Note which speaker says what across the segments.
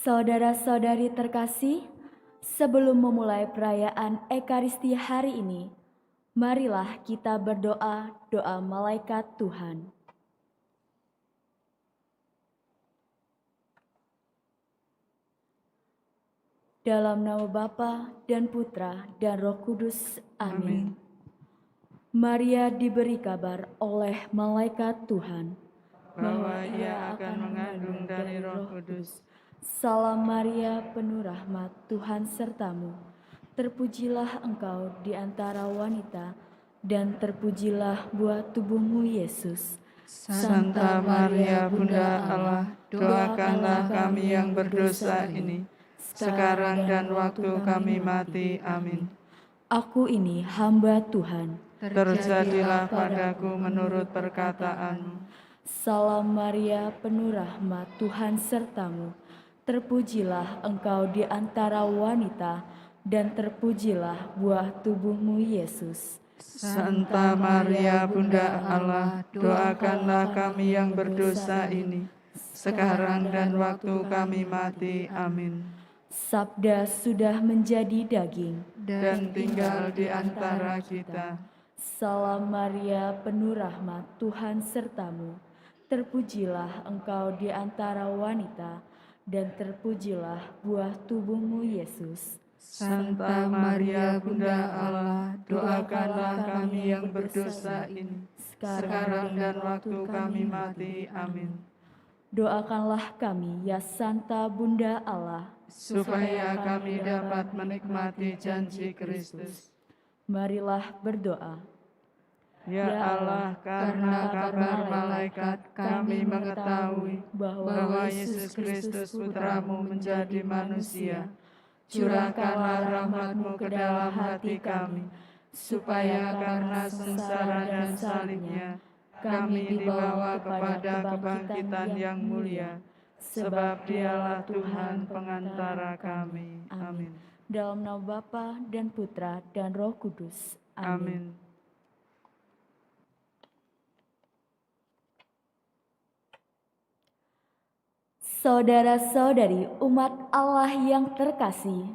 Speaker 1: Saudara-saudari terkasih, sebelum memulai perayaan Ekaristi hari ini, marilah kita berdoa doa malaikat Tuhan. Dalam nama Bapa dan Putra dan Roh Kudus. Amin. Maria diberi kabar oleh malaikat Tuhan
Speaker 2: bahwa ia akan mengandung dari Roh Kudus.
Speaker 1: Salam Maria, penuh rahmat, Tuhan sertamu. Terpujilah engkau di antara wanita, dan terpujilah buah tubuhmu, Yesus.
Speaker 2: Santa Maria, Bunda Allah, doakanlah kami yang berdosa ini, sekarang dan waktu kami mati. Amin.
Speaker 1: Aku ini hamba Tuhan.
Speaker 2: Terjadilah padaku menurut perkataanmu.
Speaker 1: Salam Maria, penuh rahmat, Tuhan sertamu. Terpujilah engkau di antara wanita, dan terpujilah buah tubuhmu, Yesus.
Speaker 2: Santa Maria, Bunda Allah, doakanlah kami yang berdosa ini, sekarang dan waktu kami mati. Amin.
Speaker 1: Sabda sudah menjadi daging
Speaker 2: Dan tinggal di antara kita.
Speaker 1: Salam Maria, penuh rahmat, Tuhan sertamu. Terpujilah engkau di antara wanita, dan terpujilah buah tubuhmu, Yesus.
Speaker 2: Santa Maria, Bunda Allah, doakanlah kami yang berdosa ini, sekarang dan waktu kami mati. Amin.
Speaker 1: Doakanlah kami, ya Santa Bunda Allah,
Speaker 2: supaya kami dapat menikmati janji Kristus.
Speaker 1: Marilah berdoa.
Speaker 2: Ya Allah, karena kabar malaikat kami mengetahui bahwa Yesus Kristus Putramu menjadi manusia. Curahkanlah rahmat-Mu ke dalam hati kami, supaya karena sengsara dan salibnya, kami dibawa kepada kebangkitan yang mulia, sebab Dialah Tuhan pengantara kami. Amin.
Speaker 1: Dalam nama Bapa dan Putra dan Roh Kudus. Amin. Saudara-saudari umat Allah yang terkasih,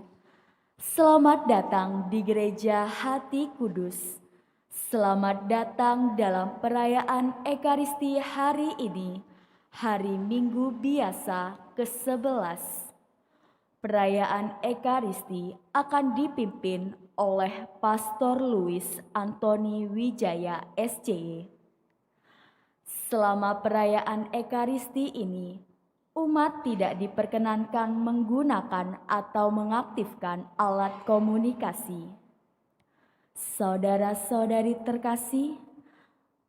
Speaker 1: selamat datang di Gereja Hati Kudus. Selamat datang dalam perayaan Ekaristi hari ini, hari Minggu biasa ke-11. Perayaan Ekaristi akan dipimpin oleh Pastor Louis Antoni Wijaya SCY. Selama perayaan Ekaristi ini, umat tidak diperkenankan menggunakan atau mengaktifkan alat komunikasi. Saudara-saudari terkasih,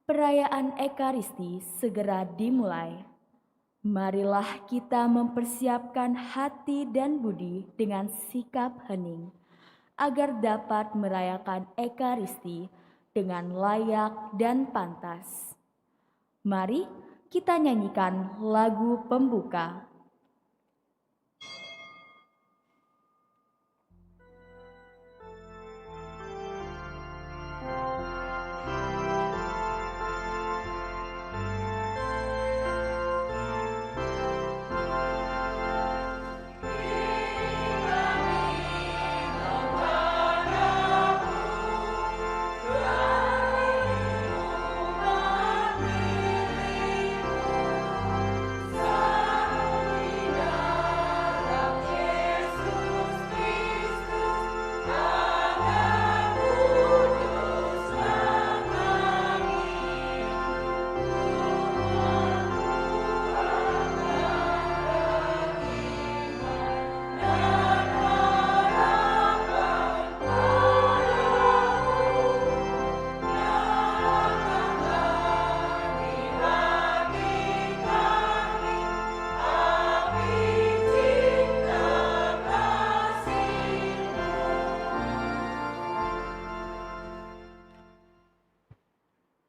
Speaker 1: perayaan Ekaristi segera dimulai. Marilah kita mempersiapkan hati dan budi dengan sikap hening, agar dapat merayakan Ekaristi dengan layak dan pantas. Mari kita nyanyikan lagu pembuka.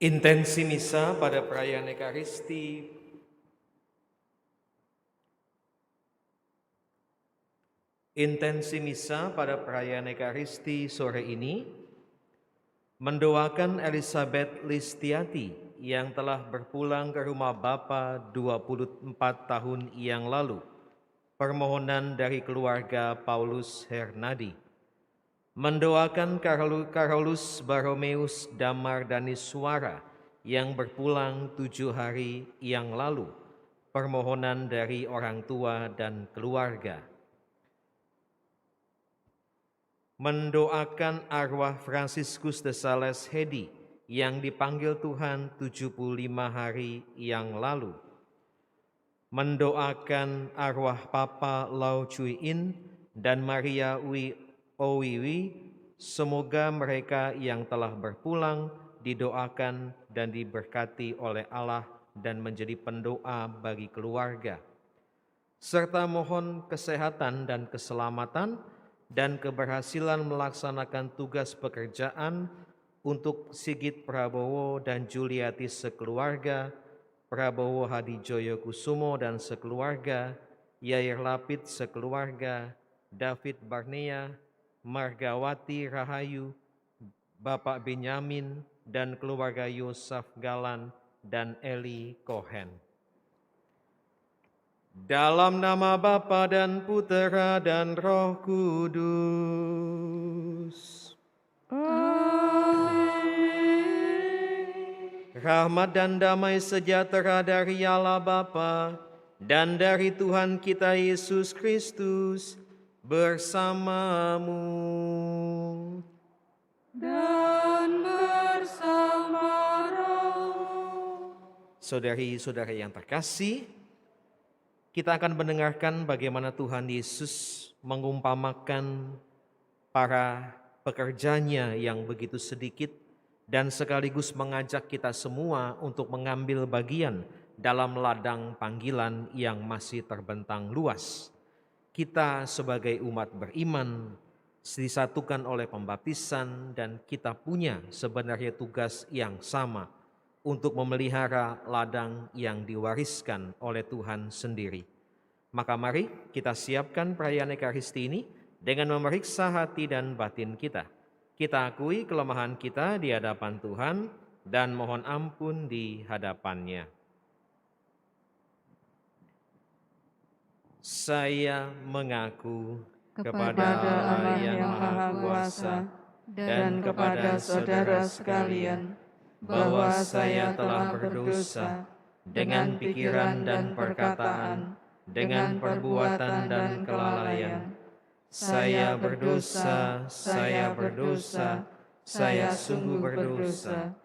Speaker 3: Intensi misa pada perayaan Ekaristi sore ini mendoakan Elizabeth Listiati yang telah berpulang ke rumah Bapa 24 tahun yang lalu. permohonan dari keluarga Paulus Hernadi. Mendoakan Carolus Baromeus Damar Daniswara yang berpulang 7 hari yang lalu, permohonan dari orang tua dan keluarga. Mendoakan arwah Franciscus de Sales Hedi yang dipanggil Tuhan 75 hari yang lalu. Mendoakan arwah Papa Lau Cui In dan Maria Owiwi, semoga mereka yang telah berpulang didoakan dan diberkati oleh Allah dan menjadi pendoa bagi keluarga. Serta mohon kesehatan dan keselamatan dan keberhasilan melaksanakan tugas pekerjaan untuk Sigit Prabowo dan Juliati sekeluarga, Prabowo Hadijoyo Kusumo dan sekeluarga, Yair Lapid sekeluarga, David Barnea, Margawati Rahayu, Bapak Benyamin dan keluarga Yosaf Galan dan Eli Cohen. Dalam nama Bapa dan Putera dan Roh Kudus. Rahmat dan damai sejahtera dari Allah Bapa dan dari Tuhan kita Yesus Kristus bersamamu.
Speaker 2: Dan bersama roh.
Speaker 3: Saudari-saudari yang terkasih, kita akan mendengarkan bagaimana Tuhan Yesus mengumpamakan para pekerjanya yang begitu sedikit dan sekaligus mengajak kita semua untuk mengambil bagian dalam ladang panggilan yang masih terbentang luas. Kita sebagai umat beriman disatukan oleh pembaptisan dan kita punya sebenarnya tugas yang sama untuk memelihara ladang yang diwariskan oleh Tuhan sendiri. Maka mari kita siapkan perayaan Ekaristi ini dengan memeriksa hati dan batin kita. Kita akui kelemahan kita di hadapan Tuhan dan mohon ampun di hadapannya. Saya mengaku kepada Allah yang Maha Kuasa dan kepada saudara sekalian bahwa saya telah berdosa dengan pikiran dan perkataan, dengan perbuatan dan kelalaian. Saya berdosa, saya sungguh berdosa.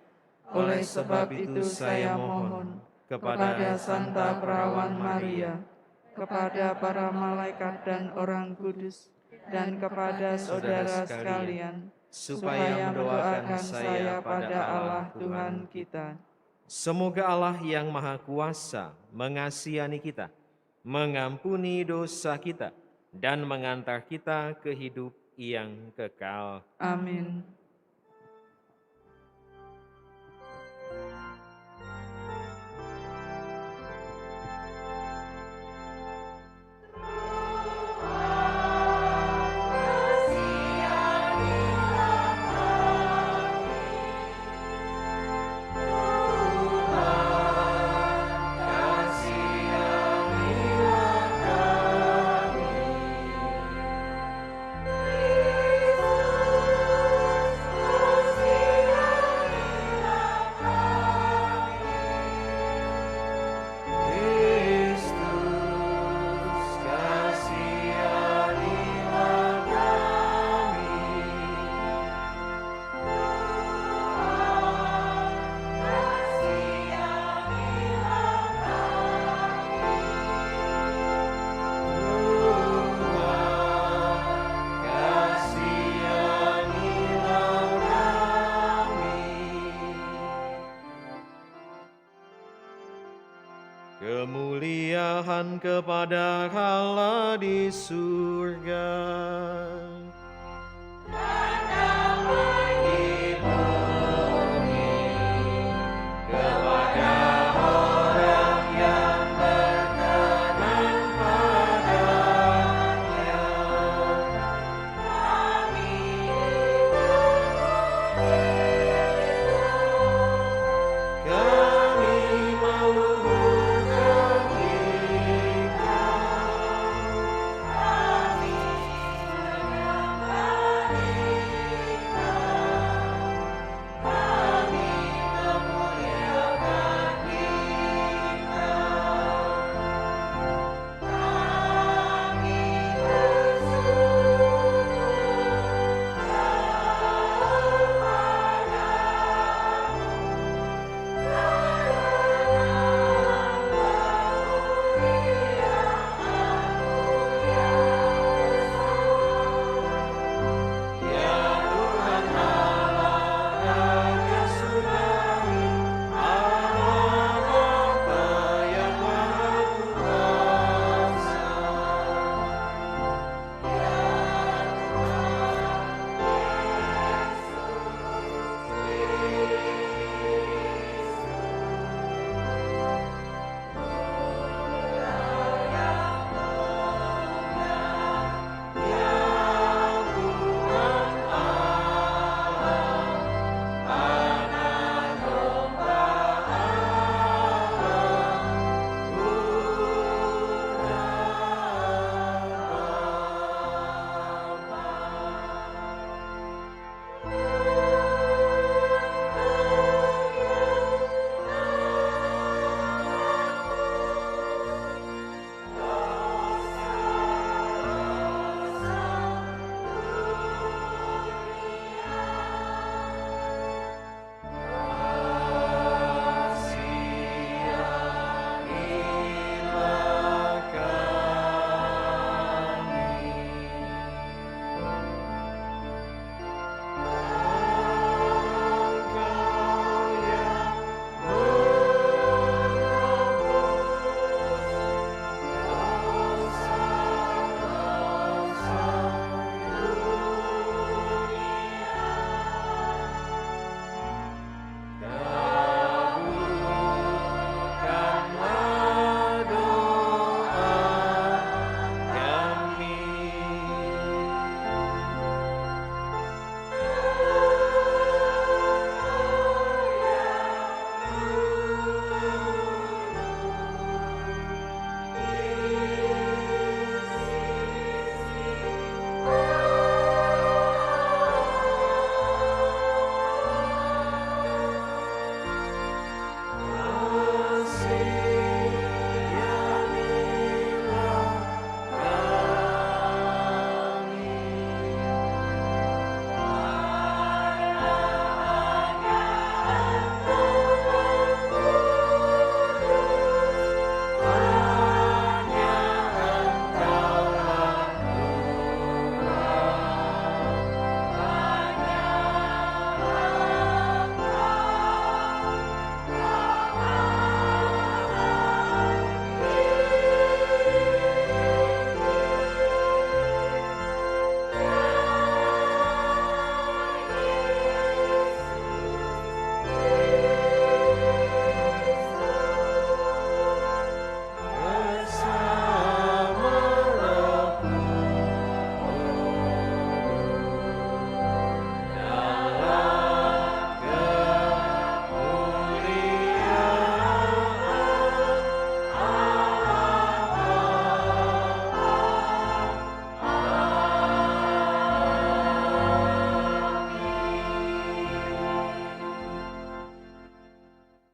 Speaker 3: Oleh sebab itu saya mohon kepada Santa Perawan Maria,
Speaker 2: kepada para malaikat dan orang kudus, dan kepada saudara sekalian, supaya mendoakan saya pada Allah Tuhan kita.
Speaker 3: semoga Allah yang Maha Kuasa mengasihani kita, mengampuni dosa kita, dan mengantar kita ke hidup yang kekal.
Speaker 2: Amin.
Speaker 3: Kemuliaan kepada Allah di surga. Dan damai di bumi kepada orang yang berkenan padanya. Kami meluhurkan Dikau.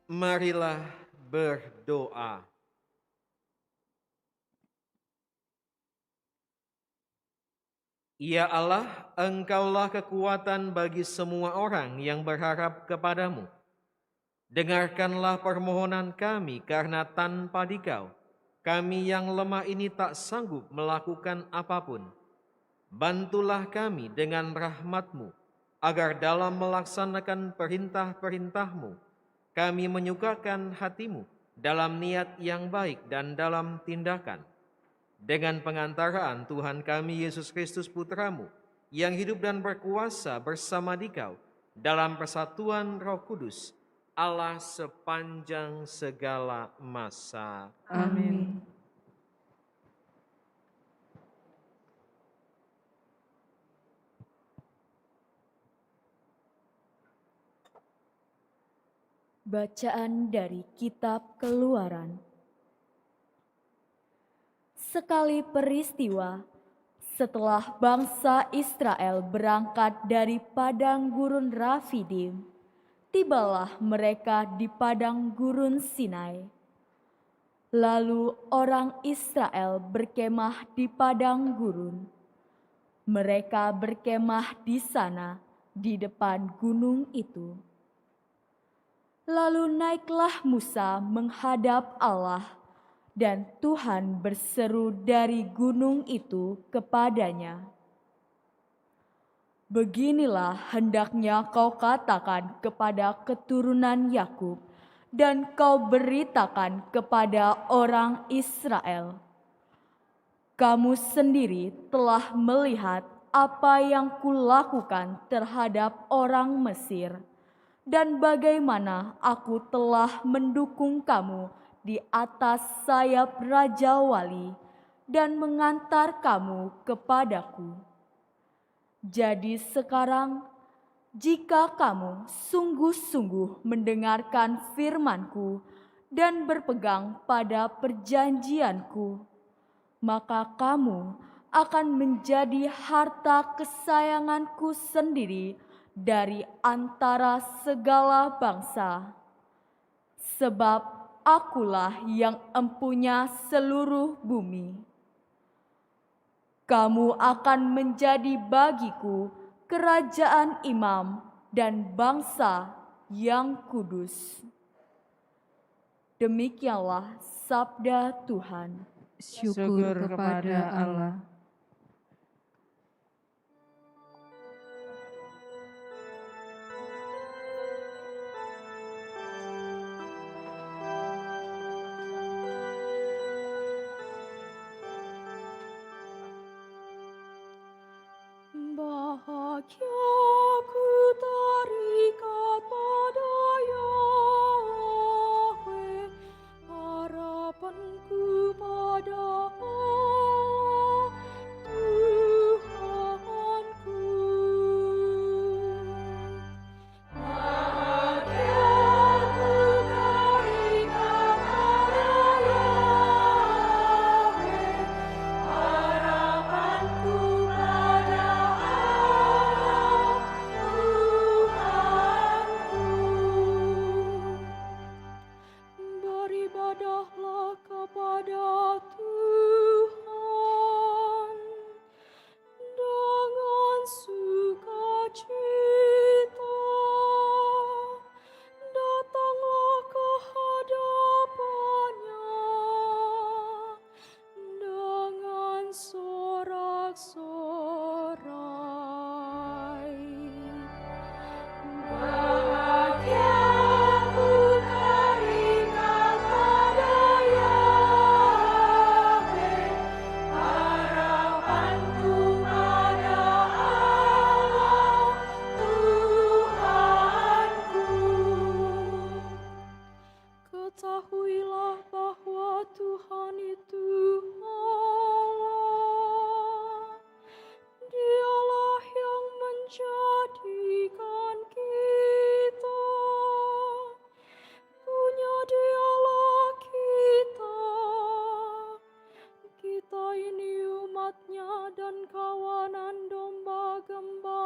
Speaker 3: Marilah berdoa. Ya Allah, Engkaulah kekuatan bagi semua orang yang berharap kepadamu. Dengarkanlah permohonan kami, karena tanpa Dikau, kami yang lemah ini tak sanggup melakukan apapun. Bantulah kami dengan rahmat-Mu, agar dalam melaksanakan perintah-perintah-Mu, kami menyukakan hati-Mu dalam niat yang baik dan dalam tindakan. Dengan pengantaraan Tuhan kami Yesus Kristus Putra-Mu, yang hidup dan berkuasa bersama Dikau dalam persatuan Roh Kudus, Allah sepanjang segala masa.
Speaker 2: Amin.
Speaker 1: Bacaan dari Kitab Keluaran. Sekali peristiwa, setelah bangsa Israel berangkat dari padang gurun Rafidim, tibalah mereka di padang gurun Sinai. Lalu orang Israel berkemah di padang gurun. Mereka berkemah di sana, di depan gunung itu. Lalu naiklah Musa menghadap Allah, dan Tuhan berseru dari gunung itu kepadanya, "Beginilah hendaknya kau katakan kepada keturunan Yakub, dan kau beritakan kepada orang Israel. Kamu sendiri telah melihat apa yang kulakukan terhadap orang Mesir, dan bagaimana aku telah mendukung kamu di atas sayap Raja Wali dan mengantar kamu kepadaku. Jadi sekarang, jika kamu sungguh-sungguh mendengarkan firman-Ku dan berpegang pada perjanjian-Ku, maka kamu akan menjadi harta kesayangan-Ku sendiri dari antara segala bangsa. Sebab Akulah yang empunya seluruh bumi. Kamu akan menjadi bagiku kerajaan imam dan bangsa yang kudus." Demikianlah sabda Tuhan.
Speaker 2: Syukur kepada Allah.
Speaker 1: Bahagia ku terikat pada Yahweh, harapanku pada Allah Tuhanku. Bahagia ku terikat pada Yahweh, harapanku pada beribadahlah kepada Tuhan dengan sukacita. Datanglah ke hadapannya dengan sorak-sorai. Bahagia ku terikat pada Yahweh, harapanku pada Allah Tuhanku. Ketahuilah bahwa Tuhan itu Allah. Dialah yang menjadikan kita, punya Dialah kita ini umat-Nya dan kawanan domba gembalanya.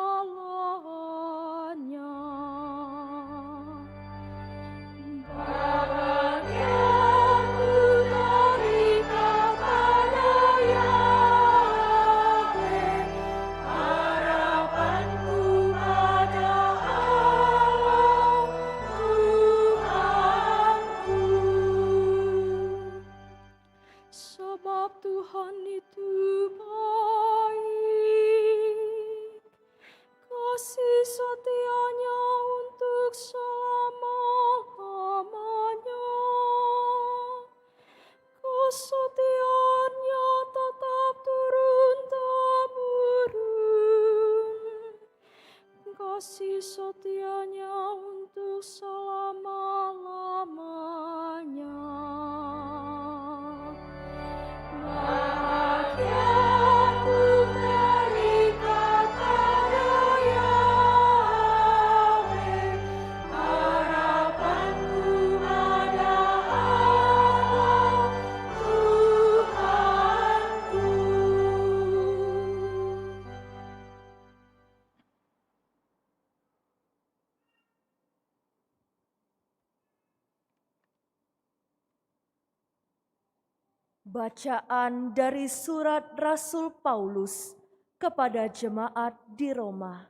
Speaker 4: Bacaan dari surat Rasul Paulus kepada jemaat di Roma.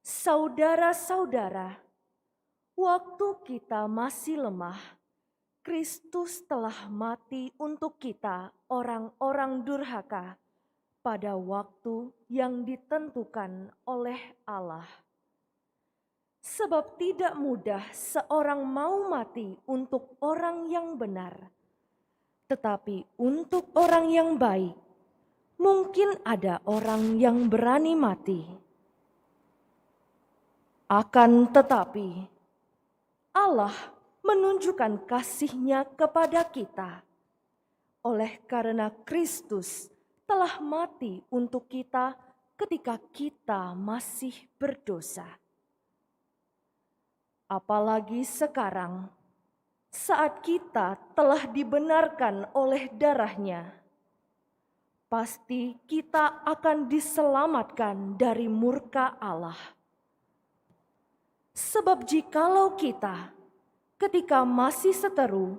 Speaker 4: Saudara-saudara, waktu kita masih lemah, Kristus telah mati untuk kita orang-orang durhaka pada waktu yang ditentukan oleh Allah. Sebab tidak mudah seorang mau mati untuk orang yang benar, tetapi untuk orang yang baik, mungkin ada orang yang berani mati. Akan tetapi, Allah menunjukkan kasih-Nya kepada kita, oleh karena Kristus telah mati untuk kita ketika kita masih berdosa. Apalagi sekarang, saat kita telah dibenarkan oleh darah-Nya, pasti kita akan diselamatkan dari murka Allah. Sebab jikalau kita ketika masih seteru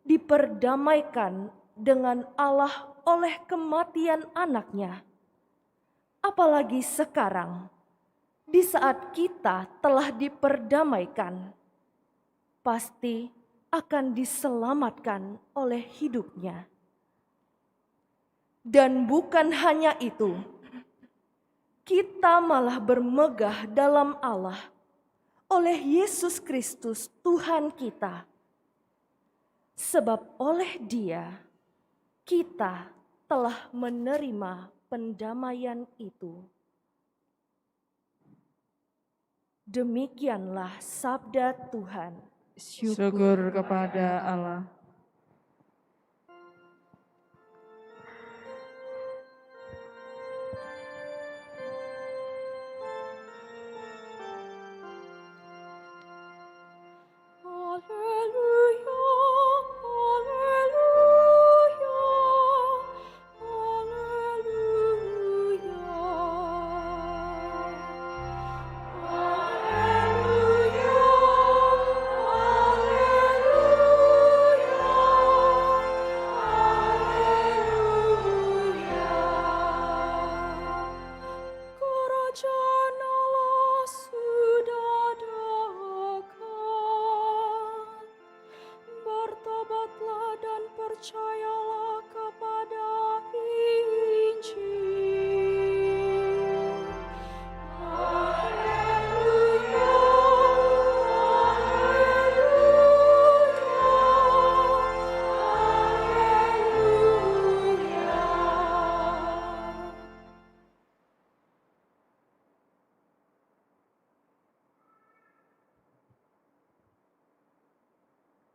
Speaker 4: diperdamaikan dengan Allah oleh kematian Anak-Nya, apalagi sekarang, di saat kita telah diperdamaikan, pasti akan diselamatkan oleh hidup-Nya. Dan bukan hanya itu, kita malah bermegah dalam Allah oleh Yesus Kristus Tuhan kita. Sebab oleh Dia, kita telah menerima pendamaian itu. Demikianlah sabda Tuhan.
Speaker 2: Syukur kepada Allah.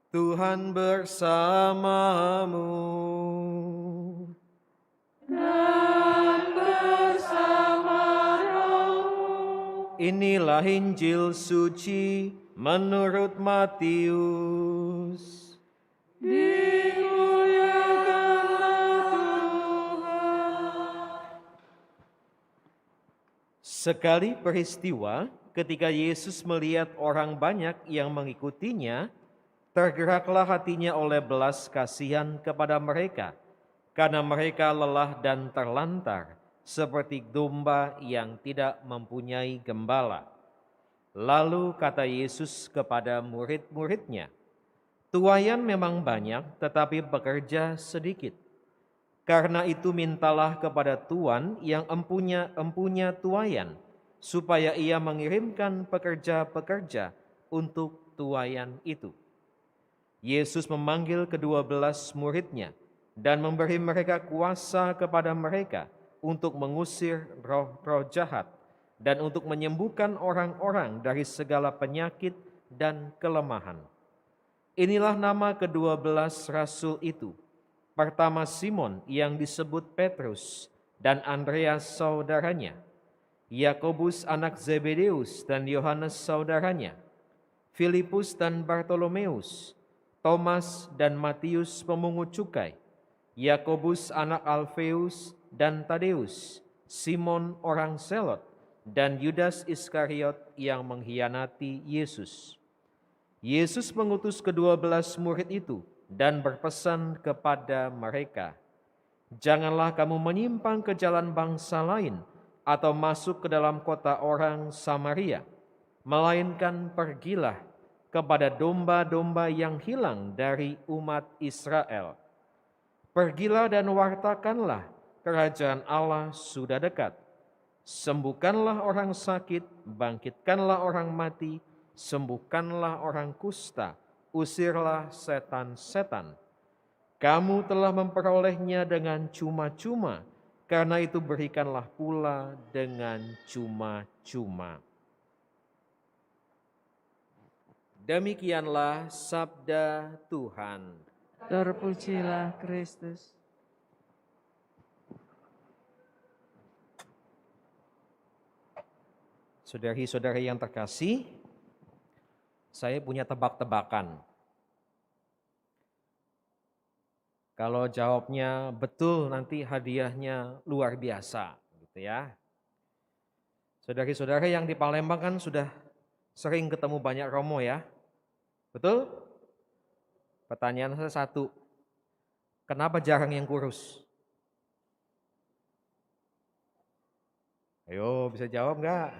Speaker 3: Tuhan bersamamu.
Speaker 2: Dan bersama rohmu.
Speaker 3: Inilah Injil suci menurut Matius.
Speaker 2: Dimuliakanlah Tuhan.
Speaker 3: Sekali peristiwa ketika Yesus melihat orang banyak yang mengikutinya, tergeraklah hatinya oleh belas kasihan kepada mereka, karena mereka lelah dan terlantar, seperti domba yang tidak mempunyai gembala. Lalu kata Yesus kepada murid-muridnya, "Tuaian memang banyak, tetapi pekerja sedikit. Karena itu mintalah kepada Tuan yang empunya tuaian, supaya ia mengirimkan pekerja-pekerja untuk tuaian itu." Yesus memanggil ke-12 murid-Nya dan memberi mereka kuasa kepada mereka untuk mengusir roh-roh jahat dan untuk menyembuhkan orang-orang dari segala penyakit dan kelemahan. Inilah nama ke-12 rasul itu. Pertama Simon yang disebut Petrus dan Andreas saudaranya, Yakobus anak Zebedeus dan Yohanes saudaranya, Filipus dan Bartolomeus, Thomas dan Matius pemungut cukai, Yakobus anak Alfeus dan Tadeus, Simon orang Selot, dan Yudas Iskariot yang mengkhianati Yesus. Yesus mengutus ke-12 murid itu dan berpesan kepada mereka, "Janganlah kamu menyimpang ke jalan bangsa lain atau masuk ke dalam kota orang Samaria, melainkan pergilah kepada domba-domba yang hilang dari umat Israel. Pergilah dan wartakanlah, kerajaan Allah sudah dekat. Sembuhkanlah orang sakit, bangkitkanlah orang mati, sembuhkanlah orang kusta, usirlah setan-setan. Kamu telah memperolehnya dengan cuma-cuma, karena itu berikanlah pula dengan cuma-cuma." Demikianlah sabda Tuhan.
Speaker 2: Terpujilah Kristus.
Speaker 3: Saudari-saudari yang terkasih, saya punya tebak-tebakan. Kalau jawabnya betul, nanti hadiahnya luar biasa, gitu ya. Saudari-saudari yang di Palembang kan sudah sering ketemu banyak romo ya, betul? Pertanyaan saya satu, kenapa jarang yang kurus? Ayo, bisa jawab nggak?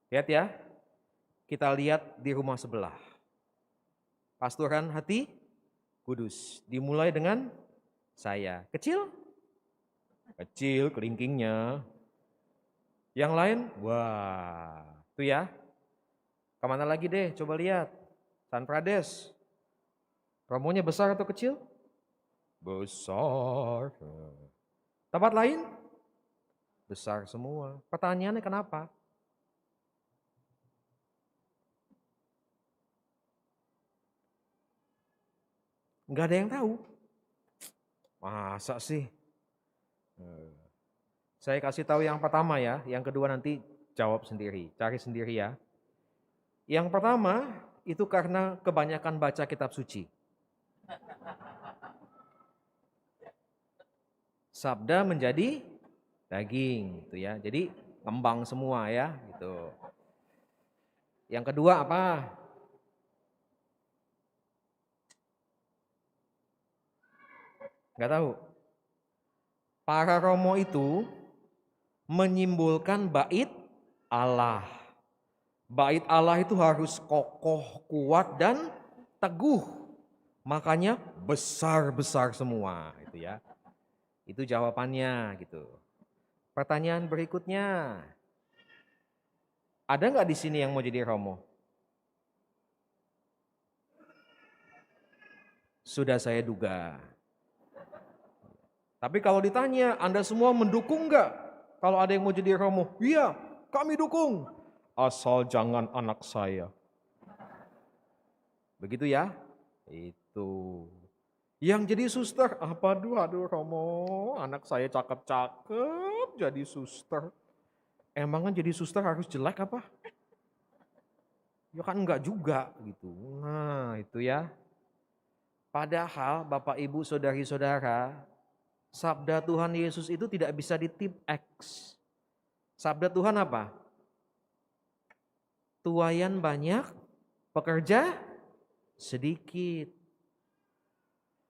Speaker 3: Lihat ya, kita lihat di rumah sebelah. Pastoran Hati Kudus, dimulai dengan saya. Kecil? Kecil kelingkingnya. Yang lain? Wah, itu ya. Kemana lagi deh, coba lihat. San Prades. Romonya besar atau kecil? Besar. Tempat lain? Besar semua. Pertanyaannya kenapa? Nggak ada yang tahu. Masa sih? Saya kasih tahu yang pertama ya, yang kedua nanti jawab sendiri, cari sendiri ya. Yang pertama itu karena kebanyakan baca kitab suci. Sabda menjadi daging gitu ya. Jadi ngembang semua ya gitu. Yang kedua apa? Nggak tahu. Para romo itu menyimbolkan bait Allah. Bait Allah itu harus kokoh, kuat dan teguh. Makanya besar-besar semua itu ya. Itu jawabannya gitu. Pertanyaan berikutnya. Ada nggak di sini yang mau jadi romo? Sudah saya duga. Tapi kalau ditanya, Anda semua mendukung nggak? Kalau ada yang mau jadi romo, iya, kami dukung. Asal jangan anak saya. Begitu ya? Itu. Yang jadi suster, aduh romo, anak saya cakep-cakep jadi suster. Emangnya jadi suster harus jelek apa? Ya kan enggak juga gitu. Nah itu ya. Padahal Bapak Ibu Saudari-saudara, sabda Tuhan Yesus itu tidak bisa ditip X. Sabda Tuhan apa? Tuayan banyak, pekerja sedikit.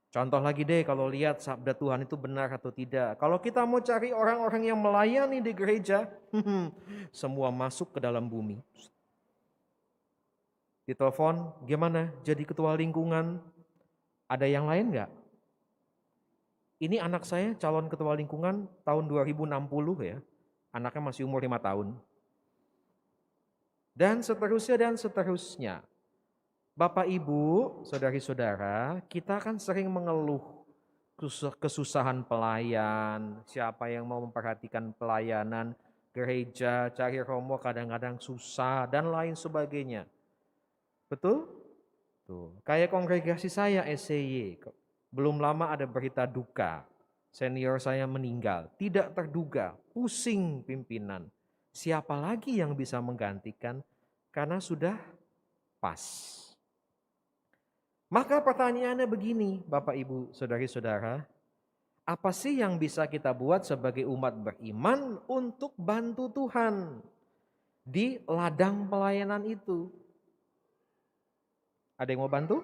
Speaker 3: Contoh lagi deh kalau lihat sabda Tuhan itu benar atau tidak. Kalau kita mau cari orang-orang yang melayani di gereja, semua masuk ke dalam bumi. Ditelepon, gimana jadi ketua lingkungan? Ada yang lain enggak? Ini anak saya calon ketua lingkungan tahun 2060 ya. Anaknya masih umur 5 tahun. Dan seterusnya. Bapak Ibu, saudari-saudara, kita kan sering mengeluh kesusahan pelayan, siapa yang mau memperhatikan pelayanan gereja, cari romo kadang-kadang susah dan lain sebagainya. Betul? Tuh, kayak kongregasi saya SCY, belum lama ada berita duka, senior saya meninggal, tidak terduga, pusing pimpinan. Siapa lagi yang bisa menggantikan karena sudah pas. Maka pertanyaannya begini, Bapak Ibu, saudari-saudara, apa sih yang bisa kita buat sebagai umat beriman untuk bantu Tuhan di ladang pelayanan itu? Ada yang mau bantu?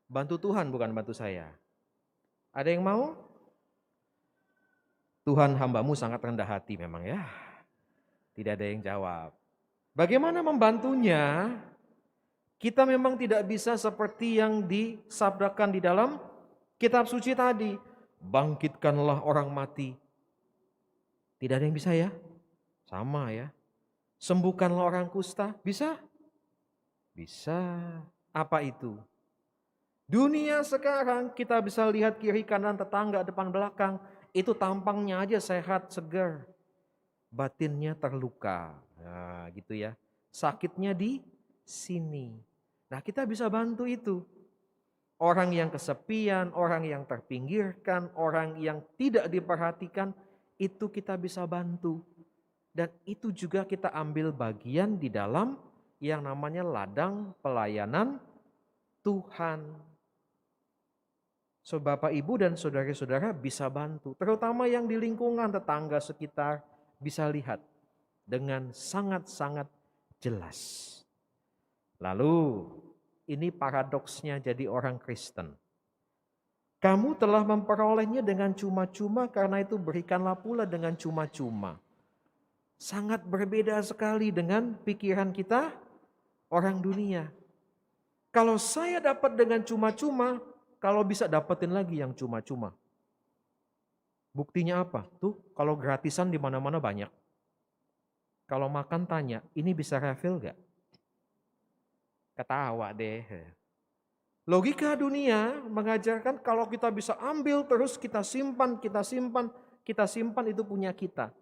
Speaker 3: Bantu Tuhan bukan bantu saya. Ada yang mau? Tuhan, hambamu sangat rendah hati memang ya. Tidak ada yang jawab. Bagaimana membantunya? Kita memang tidak bisa seperti yang disabdakan di dalam kitab suci tadi. Bangkitkanlah orang mati. Tidak ada yang bisa ya? Sama ya. Sembuhkanlah orang kusta. Bisa? Bisa. Apa itu? Dunia sekarang kita bisa lihat kiri kanan, tetangga, depan belakang. Itu tampangnya aja sehat, segar. Batinnya terluka. Nah gitu ya. Sakitnya di sini. Nah kita bisa bantu itu. Orang yang kesepian, orang yang terpinggirkan, orang yang tidak diperhatikan, itu kita bisa bantu. Dan itu juga kita ambil bagian di dalam yang namanya ladang pelayanan Tuhan. So Bapak Ibu dan saudara-saudara bisa bantu. Terutama yang di lingkungan tetangga sekitar bisa lihat dengan sangat-sangat jelas. Lalu ini paradoksnya jadi orang Kristen. Kamu telah memperolehnya dengan cuma-cuma, karena itu berikanlah pula dengan cuma-cuma. Sangat berbeda sekali dengan pikiran kita orang dunia. Kalau saya dapat dengan cuma-cuma, kalau bisa dapetin lagi yang cuma-cuma. Buktinya apa? Tuh kalau gratisan di mana-mana banyak. Kalau makan tanya, ini bisa refill gak? Ketawa deh. Logika dunia mengajarkan kalau kita bisa ambil terus kita simpan itu punya kita.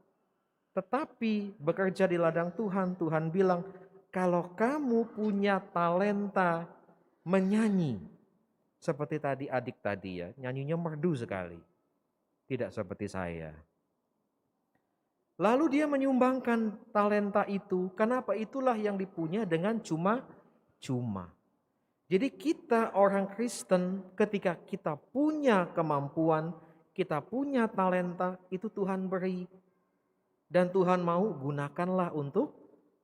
Speaker 3: Tetapi bekerja di ladang Tuhan, Tuhan bilang kalau kamu punya talenta menyanyi. Seperti tadi adik tadi ya, nyanyinya merdu sekali. Tidak seperti saya. Lalu dia menyumbangkan talenta itu. Kenapa? Itulah yang dipunya dengan cuma-cuma. Jadi kita orang Kristen ketika kita punya kemampuan, kita punya talenta, itu Tuhan beri. Dan Tuhan mau gunakanlah untuk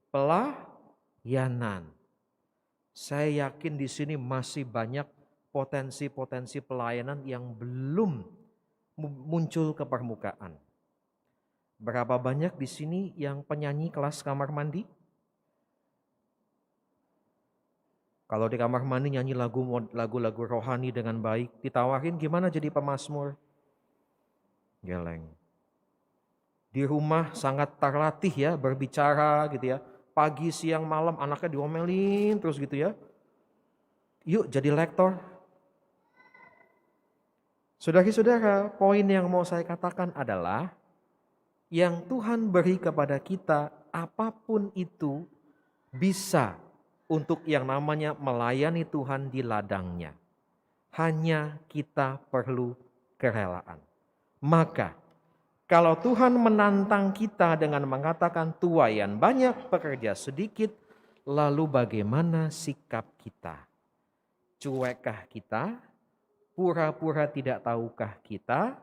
Speaker 3: pelayanan. Saya yakin di sini masih banyak potensi-potensi pelayanan yang belum muncul ke permukaan. Berapa banyak di sini yang penyanyi kelas kamar mandi? Kalau di kamar mandi nyanyi lagu-lagu rohani dengan baik, ditawarin gimana jadi pemazmur? Geleng. Di rumah sangat terlatih ya berbicara gitu ya. Pagi, siang, malam anaknya diomelin terus gitu ya. Yuk jadi lektor. Saudara-saudara, poin yang mau saya katakan adalah yang Tuhan beri kepada kita apapun itu bisa untuk yang namanya melayani Tuhan di ladangnya. Hanya kita perlu kerelaan. Maka kalau Tuhan menantang kita dengan mengatakan tuaian banyak, pekerja sedikit, lalu bagaimana sikap kita? Cuekkah kita? Pura-pura tidak tahukah kita?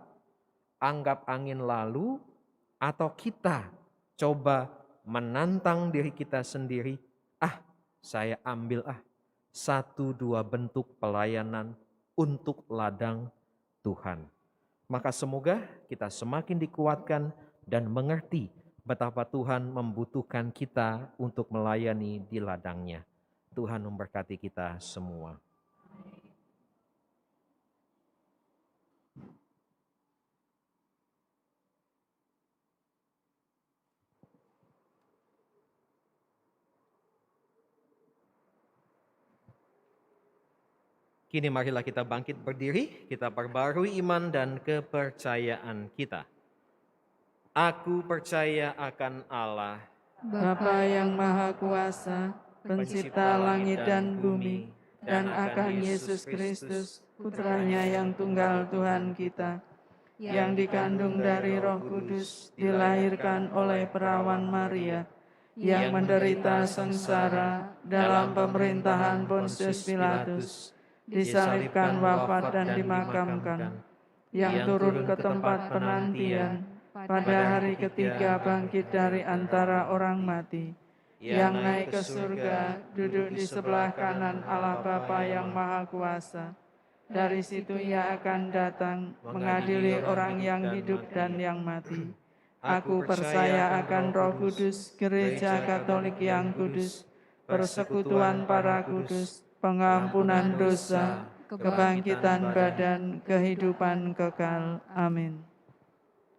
Speaker 3: Anggap angin lalu? Atau kita coba menantang diri kita sendiri? Saya ambil 1-2 bentuk pelayanan untuk ladang Tuhan. Maka semoga kita semakin dikuatkan dan mengerti betapa Tuhan membutuhkan kita untuk melayani di ladangnya. Tuhan memberkati kita semua. Kini marilah kita bangkit berdiri, kita perbarui iman dan kepercayaan kita. Aku percaya akan Allah,
Speaker 2: Bapa yang Maha Kuasa, pencipta langit dan bumi, dan akan Yesus Kristus, putranya yang tunggal Tuhan kita, yang dikandung dari Roh Kudus, dilahirkan oleh perawan Maria, yang menderita sengsara dalam pemerintahan Pontius Pilatus, disalibkan, wafat dan dimakamkan, yang turun ke tempat penantian, pada hari ketiga bangkit dari antara orang mati, yang naik ke surga, duduk di sebelah kanan Allah Bapa yang Maha Kuasa, Dari situ ia akan datang mengadili orang yang hidup dan yang mati. Aku percaya akan Roh Kudus, Gereja Katolik yang kudus, persekutuan para kudus, pengampunan dosa, kebangkitan badan, kehidupan kekal. Amin.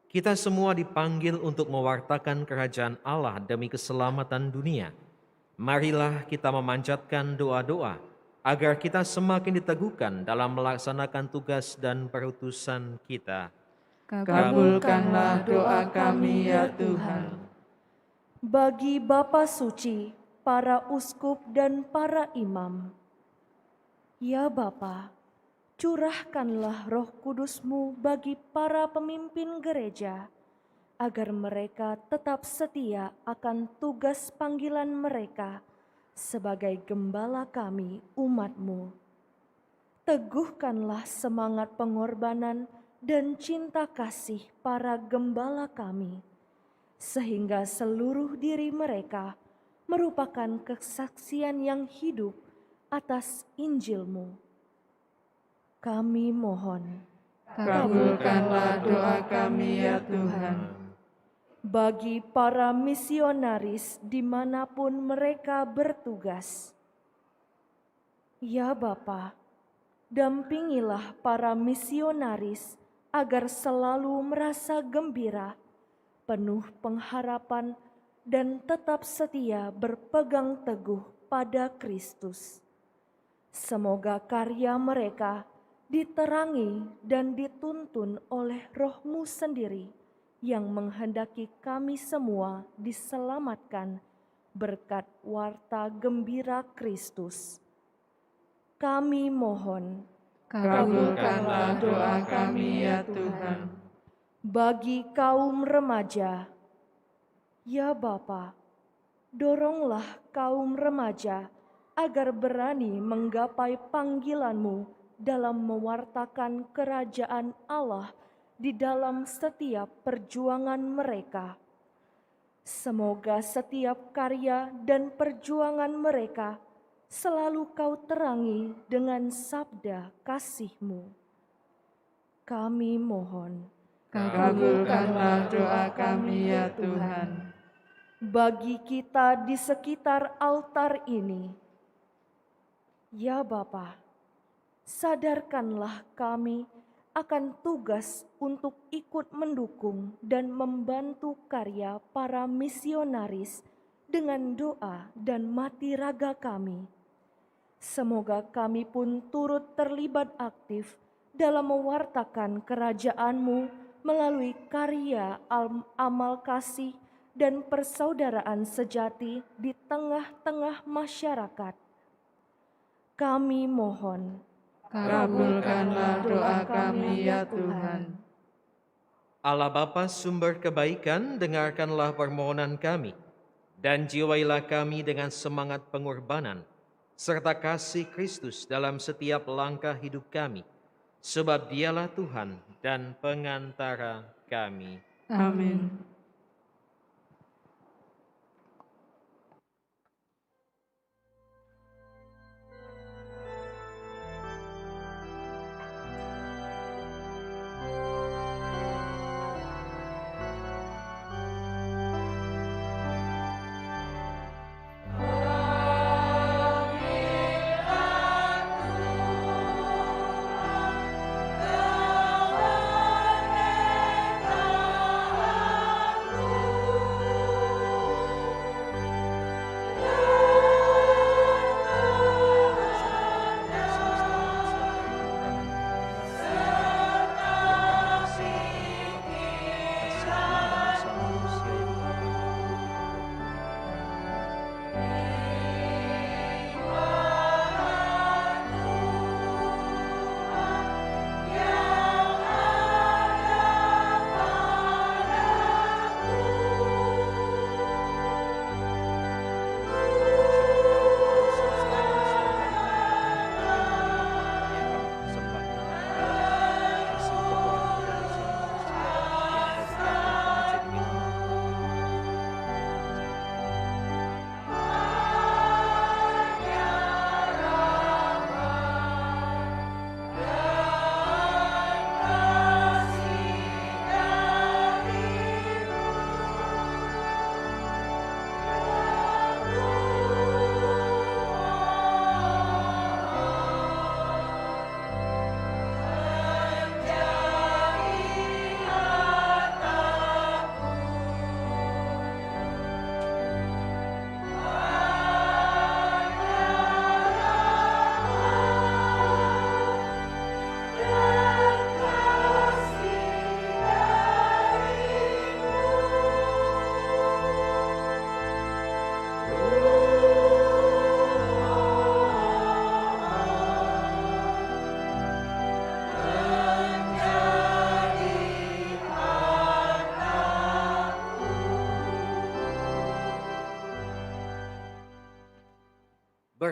Speaker 3: Kita semua dipanggil untuk mewartakan kerajaan Allah demi keselamatan dunia. Marilah kita memanjatkan doa-doa agar kita semakin diteguhkan dalam melaksanakan tugas dan perutusan kita.
Speaker 2: Kabulkanlah doa kami ya Tuhan.
Speaker 4: Bagi Bapa Suci, para uskup dan para imam, ya Bapa, curahkanlah Roh Kudus-Mu bagi para pemimpin gereja, agar mereka tetap setia akan tugas panggilan mereka sebagai gembala kami, umat-Mu. Teguhkanlah semangat pengorbanan dan cinta kasih para gembala kami, sehingga seluruh diri mereka merupakan kesaksian yang hidup atas Injil-Mu. Kami mohon,
Speaker 2: Kabulkanlah doa kami ya Tuhan.
Speaker 4: bagi para misionaris dimanapun mereka bertugas. Ya Bapa, dampingilah para misionaris agar selalu merasa gembira, penuh pengharapan, dan tetap setia berpegang teguh pada Kristus. Semoga karya mereka diterangi dan dituntun oleh Roh-Mu sendiri yang menghendaki kami semua diselamatkan berkat warta gembira Kristus. Kami mohon,
Speaker 2: Kabulkanlah doa kami ya Tuhan.
Speaker 4: bagi kaum remaja, ya Bapa, doronglah kaum remaja agar berani menggapai panggilan-Mu dalam mewartakan kerajaan Allah di dalam setiap perjuangan mereka. Semoga setiap karya dan perjuangan mereka selalu Kau terangi dengan sabda kasih-Mu. Kami mohon,
Speaker 2: Kabulkanlah doa kami ya Tuhan.
Speaker 4: bagi kita di sekitar altar ini, ya Bapa, sadarkanlah kami akan tugas untuk ikut mendukung dan membantu karya para misionaris dengan doa dan mati raga kami. Semoga kami pun turut terlibat aktif dalam mewartakan kerajaan-Mu melalui karya amal kasih dan persaudaraan sejati di tengah-tengah masyarakat. Kami mohon,
Speaker 2: Kabulkanlah doa kami ya Tuhan.
Speaker 3: Allah Bapa sumber kebaikan, dengarkanlah permohonan kami, dan jiwailah kami dengan semangat pengorbanan, serta kasih Kristus dalam setiap langkah hidup kami, sebab Dialah Tuhan dan pengantara kami.
Speaker 2: Amin.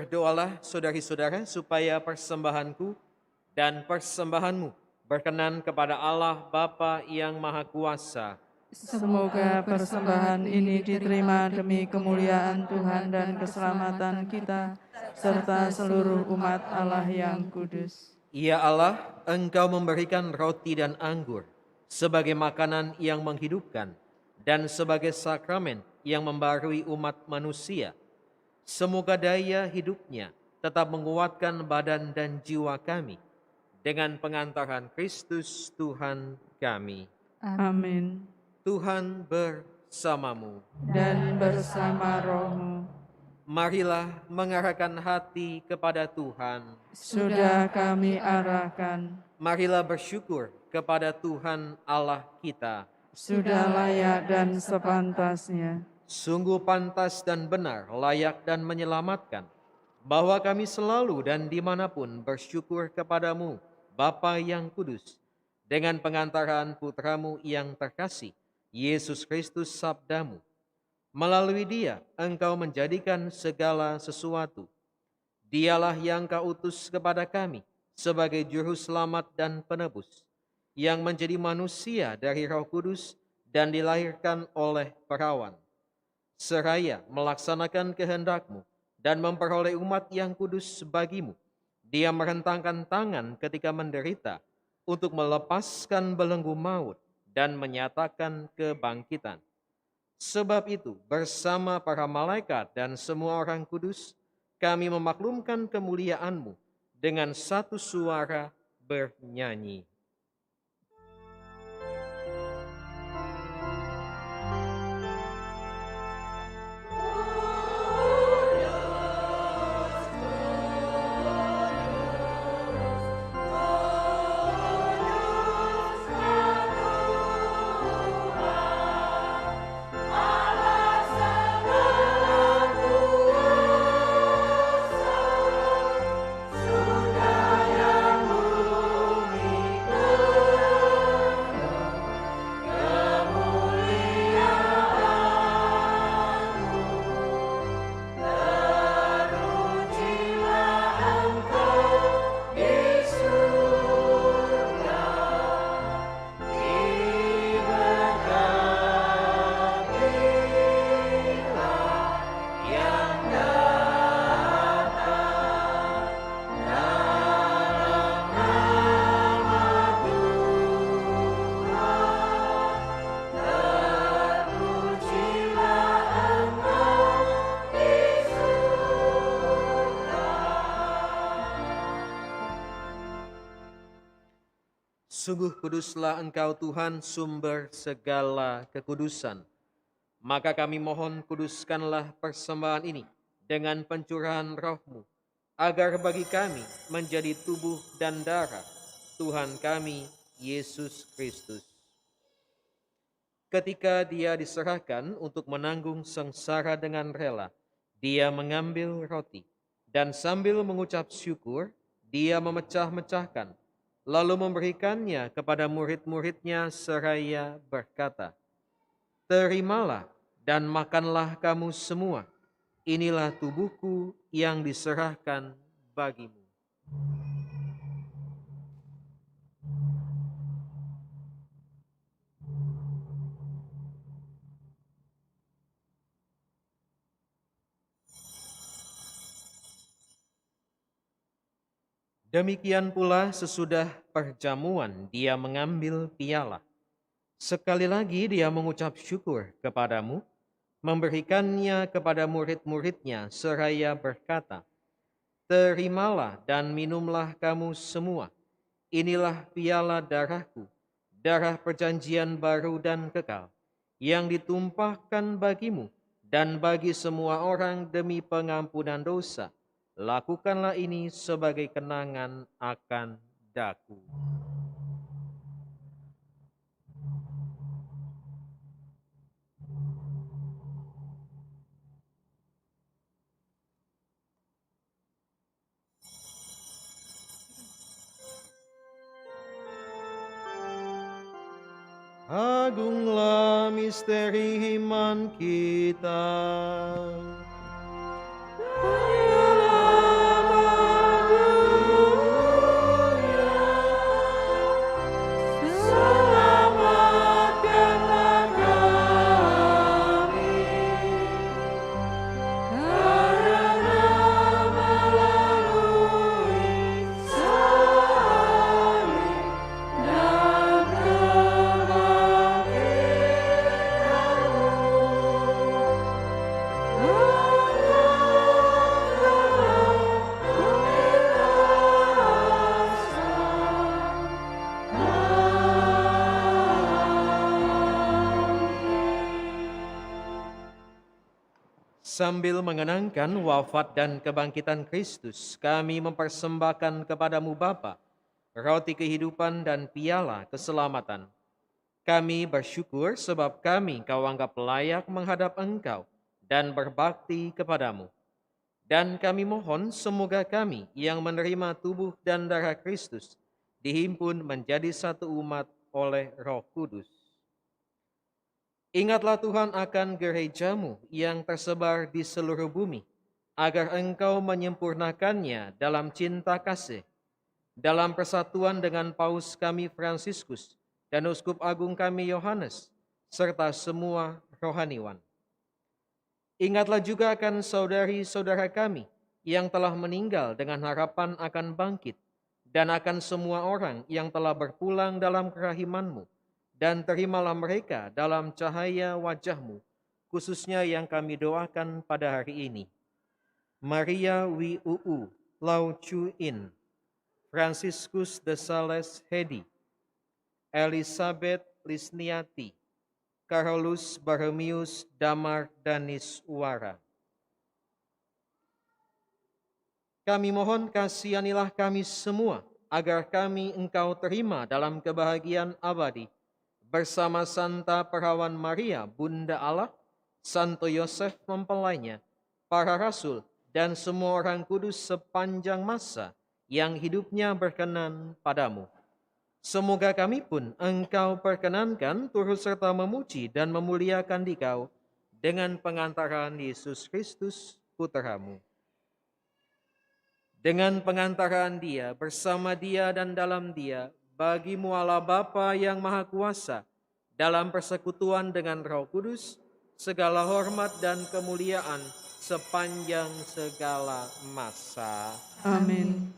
Speaker 3: Berdoalah saudari-saudara supaya persembahanku dan persembahanmu berkenan kepada Allah Bapa yang Maha Kuasa.
Speaker 2: Semoga persembahan ini diterima demi kemuliaan Tuhan dan keselamatan kita, serta seluruh umat Allah yang kudus.
Speaker 3: Ya Allah, Engkau memberikan roti dan anggur sebagai makanan yang menghidupkan dan sebagai sakramen yang membarui umat manusia. Semoga daya hidupnya tetap menguatkan badan dan jiwa kami dengan pengantaran Kristus Tuhan kami.
Speaker 2: Amin.
Speaker 3: Tuhan bersamamu.
Speaker 2: Dan bersama rohmu.
Speaker 3: Marilah mengarahkan hati kepada Tuhan.
Speaker 2: Sudah kami arahkan.
Speaker 3: Marilah bersyukur kepada Tuhan Allah kita.
Speaker 2: Sudah layak dan sepantasnya.
Speaker 3: Sungguh pantas dan benar, layak dan menyelamatkan, bahwa kami selalu dan dimanapun bersyukur kepadamu, Bapa yang kudus, dengan pengantaran Putramu yang terkasih, Yesus Kristus Sabdamu. Melalui Dia, Engkau menjadikan segala sesuatu. Dialah yang Kau utus kepada kami sebagai Juru Selamat dan Penebus, yang menjadi manusia dari Roh Kudus dan dilahirkan oleh perawan. Seraya melaksanakan kehendak-Mu dan memperoleh umat yang kudus bagimu, Dia merentangkan tangan ketika menderita untuk melepaskan belenggu maut dan menyatakan kebangkitan. Sebab itu, bersama para malaikat dan semua orang kudus, kami memaklumkan kemuliaan-Mu dengan satu suara bernyanyi. Sungguh kuduslah Engkau Tuhan, sumber segala kekudusan. Maka kami mohon, kuduskanlah persembahan ini dengan pencurahan Roh-Mu, agar bagi kami menjadi tubuh dan darah Tuhan kami, Yesus Kristus. Ketika Dia diserahkan untuk menanggung sengsara dengan rela, Dia mengambil roti, dan sambil mengucap syukur, Dia memecah-mecahkan, lalu memberikannya kepada murid-muridnya seraya berkata, "Terimalah dan makanlah kamu semua, inilah tubuhku yang diserahkan bagimu." Demikian pula sesudah perjamuan Dia mengambil piala. Sekali lagi Dia mengucap syukur kepadamu, memberikannya kepada murid-muridnya seraya berkata, "Terimalah dan minumlah kamu semua, inilah piala darahku, darah perjanjian baru dan kekal, yang ditumpahkan bagimu dan bagi semua orang demi pengampunan dosa. Lakukanlah ini sebagai kenangan akan daku." Agunglah misteri iman kita.
Speaker 2: Ayolah
Speaker 3: Sambil mengenangkan wafat dan kebangkitan Kristus, kami mempersembahkan kepadamu Bapa, roti kehidupan dan piala keselamatan. Kami bersyukur sebab kami Kau anggap layak menghadap Engkau dan berbakti kepadamu. Dan kami mohon semoga kami yang menerima tubuh dan darah Kristus dihimpun menjadi satu umat oleh Roh Kudus. Ingatlah Tuhan akan gerejamu yang tersebar di seluruh bumi, agar Engkau menyempurnakannya dalam cinta kasih, dalam persatuan dengan Paus kami Fransiskus dan Uskup Agung kami Yohanes, serta semua rohaniwan. Ingatlah juga akan saudari-saudara kami yang telah meninggal dengan harapan akan bangkit, dan akan semua orang yang telah berpulang dalam kerahiman-Mu, dan terimalah mereka dalam cahaya wajah-Mu, khususnya yang kami doakan pada hari ini. Maria Wi Uu Lau Chu In, Franciscus de Sales Hedi, Elizabeth Lisniati, Carolus Baremius Damar Danis Uara. Kami mohon kasihanilah kami semua, agar kami Engkau terima dalam kebahagiaan abadi, bersama Santa Perawan Maria, Bunda Allah, Santo Yosef mempelainya, para rasul, dan semua orang kudus sepanjang masa yang hidupnya berkenan padamu. Semoga kami pun Engkau perkenankan turut serta memuji dan memuliakan Dikau dengan pengantaran Yesus Kristus, Putra-Mu. Dengan pengantaran Dia, bersama Dia dan dalam Dia, bagi-Mu Allah Bapa yang Maha Kuasa, dalam persekutuan dengan Roh Kudus, segala hormat dan kemuliaan sepanjang segala masa.
Speaker 2: Amin.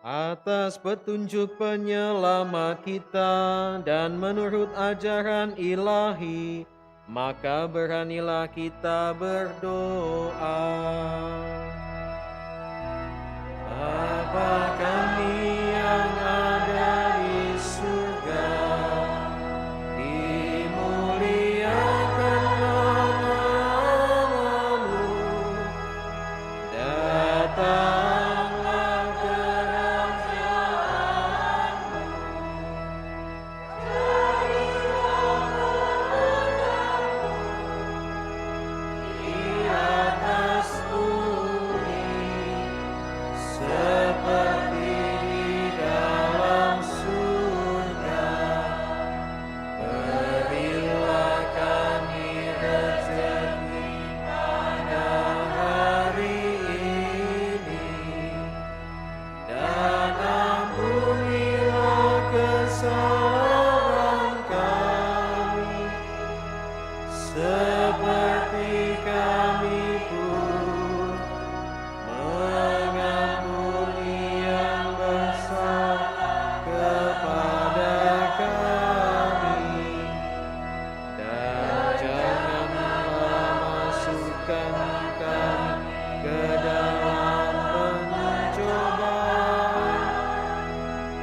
Speaker 3: Atas petunjuk penyelamat kita dan menurut ajaran ilahi, maka beranilah kita berdoa. Bapa kami yang ada di surga, dimuliakanlah nama-Mu, datanglah kerajaan-Mu, jadilah kehendak-Mu di atas bumi seperti di dalam surga. Berilah kami rezeki pada hari ini, dan ampunilah kesalahan kami, seperti kami pun mengampuni yang bersalah kepada kami. Dan janganlah masukkan kami ke dalam pencobaan,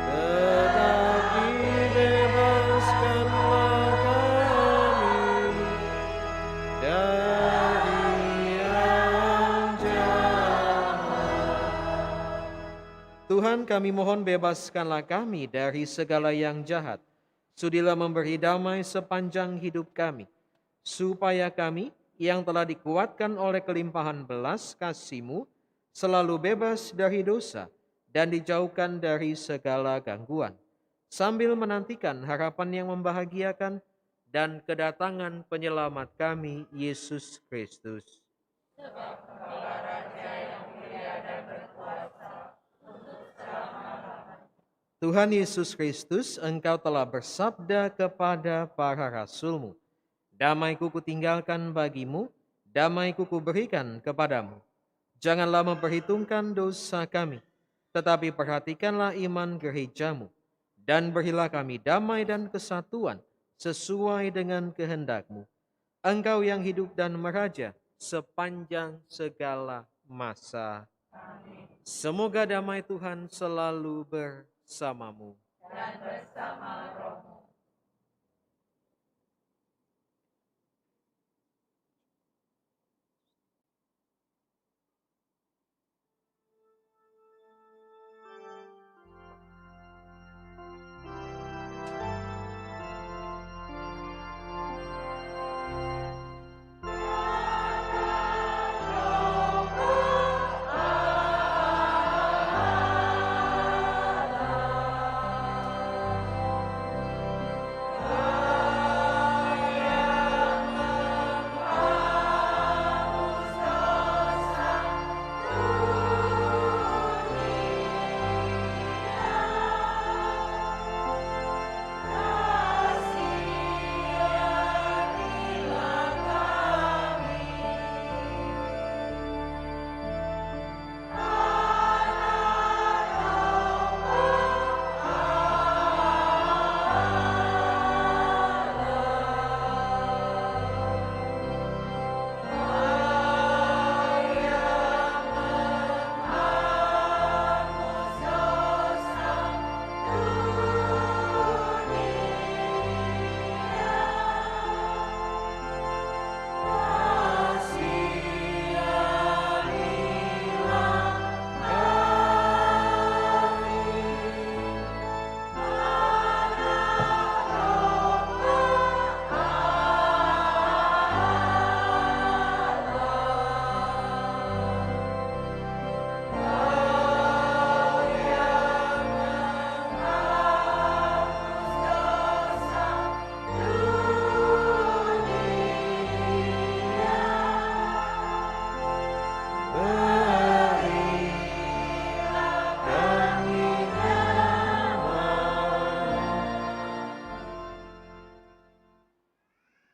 Speaker 3: tetapi bebaskanlah kami dari yang jahat. Tuhan, kami mohon bebaskanlah kami dari segala yang jahat. Sudilah memberi damai sepanjang hidup kami, supaya kami yang telah dikuatkan oleh kelimpahan belas kasih-Mu selalu bebas dari dosa dan dijauhkan dari segala gangguan, sambil menantikan harapan yang membahagiakan dan kedatangan penyelamat kami, Yesus Kristus. Tuhan Yesus Kristus, Engkau telah bersabda kepada para rasul-Mu, "Damai-Ku kutinggalkan bagimu, damai-Ku kuberikan kepadamu. Janganlah memperhitungkan dosa kami, tetapi perhatikanlah iman gereja-Mu, dan berilah kami damai dan kesatuan sesuai dengan kehendak-Mu. Engkau yang hidup dan meraja sepanjang segala masa. Amin. Semoga damai Tuhan selalu bersamamu. Dan bersama rohmu.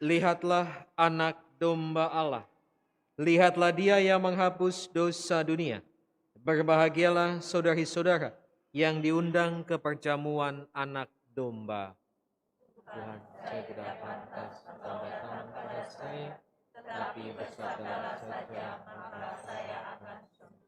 Speaker 3: Lihatlah anak domba Allah. Lihatlah dia yang menghapus dosa dunia. Berbahagialah saudari-saudara yang diundang ke perjamuan anak domba. Tuhan, saya tidak pantas datang kepada saya, tapi bersabdalah saja, maka saya akan sembuh.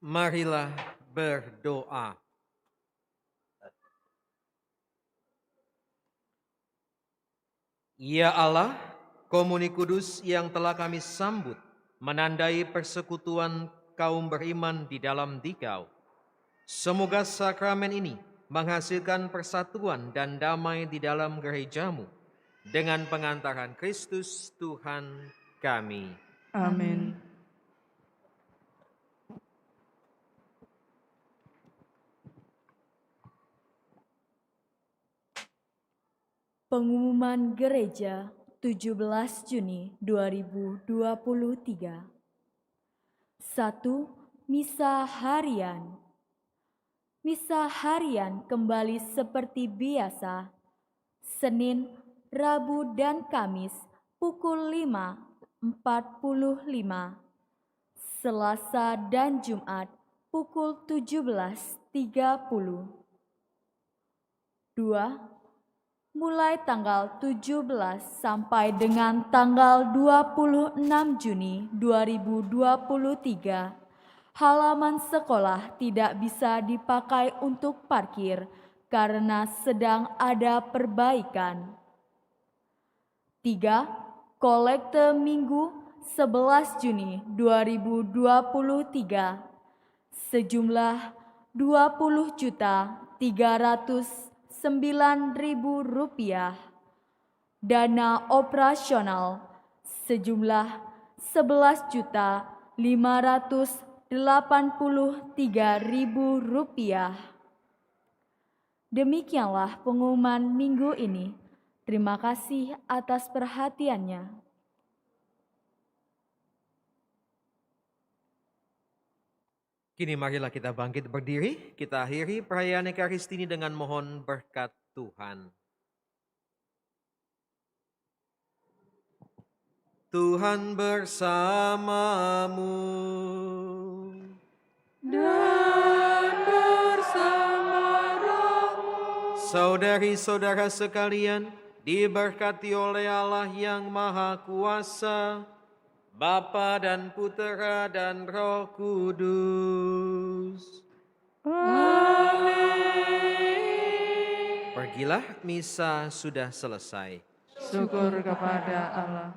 Speaker 3: Marilah berdoa. Ya Allah, komuni kudus yang telah kami sambut, menandai persekutuan kaum beriman di dalam Dikau. Semoga sakramen ini menghasilkan persatuan dan damai di dalam gerejamu, dengan pengantaran Kristus Tuhan kami.
Speaker 2: Amin.
Speaker 1: Pengumuman Gereja 17 Juni 2023. 1. Misa Harian. Misa Harian kembali seperti biasa, Senin, Rabu, dan Kamis pukul 5.45, Selasa dan Jumat pukul 17.30. 2. Mulai tanggal 17 sampai dengan tanggal 26 Juni 2023, halaman sekolah tidak bisa dipakai untuk parkir karena sedang ada perbaikan. 3. Kolekte Minggu 11 Juni 2023 sejumlah Rp20.309.000. Dana operasional sejumlah Rp11.583.000. Demikianlah pengumuman minggu ini. Terima kasih atas perhatiannya.
Speaker 3: Kini marilah kita bangkit berdiri, kita akhiri perayaan Ekaristi ini dengan mohon berkat Tuhan. Tuhan bersamamu.
Speaker 2: Dan bersama rohmu.
Speaker 3: Saudari-saudara sekalian, diberkati oleh Allah yang Maha Kuasa, Bapa dan Putera dan Roh Kudus.
Speaker 2: Amin.
Speaker 3: Pergilah, misa sudah selesai.
Speaker 2: Syukur kepada Allah.